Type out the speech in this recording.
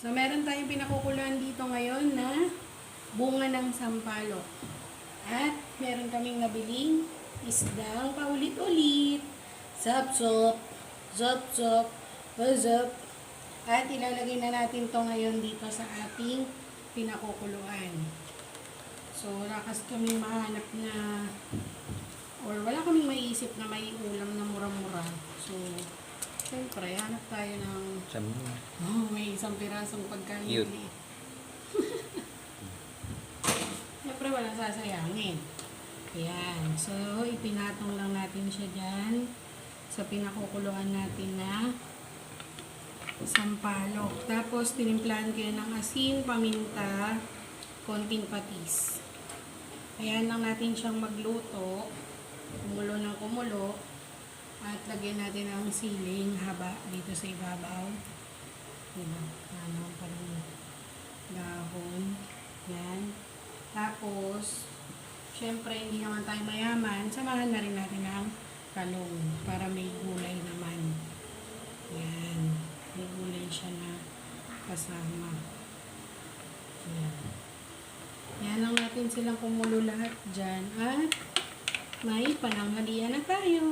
So, meron tayong pinakukuluan dito ngayon na bunga ng sampalok. At meron kaming nabiling isdang paulit-ulit. Zap-zop, zap-zop, zap. At ilalagay na natin to ngayon dito sa ating pinakukuluan. So, wala kasi kaming mahanap na, or wala kaming maiisip na may ulam na mura-mura. So, siyempre, hanap tayo ng may isang pirasong pagkain. Cute. Siyempre, walang sasayangin. Ayan. So, ipinatong lang natin siya dyan sa pinakukuluan natin na sampalok. Tapos, tinimplahan ko yan ng asin, paminta, konting patis. Ayan lang natin siyang magluto. Kumulo ng kumulo. At lagyan natin ang siling haba dito sa ibabaw. Diba? Ano, parang dahon. Yan. Tapos, syempre, hindi naman tayo mayaman. Samahan na rin natin ang talong para may gulay naman. Yan. May gulay siya na kasama. Yan. Yan lang natin silang kumulo lahat dyan. At may pananghalian na tayo.